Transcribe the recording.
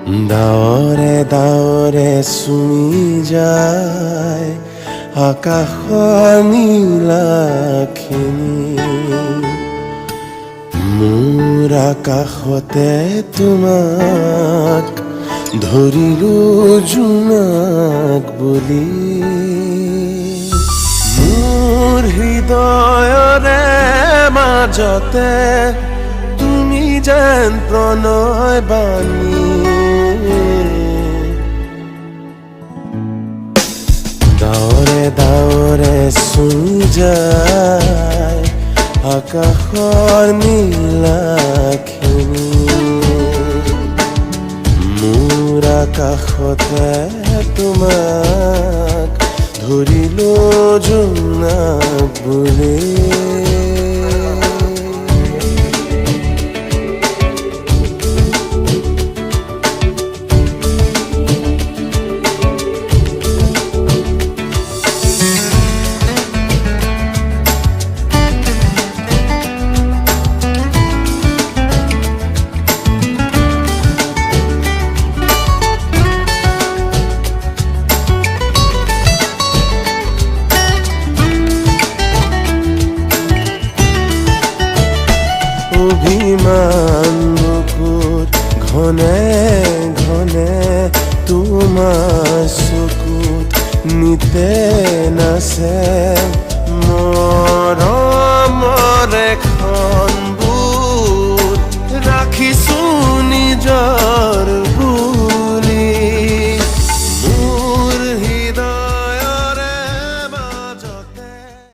ডাৱৰে ডাৱৰে চুমি যায় আকাশৰ নীলাখিনি, মোৰ আকাশতে তোমাক ধৰিলো জোনাক বুলি। মোৰ হৃদয়ৰে মাজতে তুমি যেন প্ৰণয় বাণী, ডাৱৰে ডাৱৰে চুই যায় আকাশৰ নীলাখিনি, মোৰ আকাশতে তোমাক ধৰিলো জোনাক বুলি। অভিমান বুকুত ঘনে ঘনে তোমাৰ চকুত নিতে নাচে,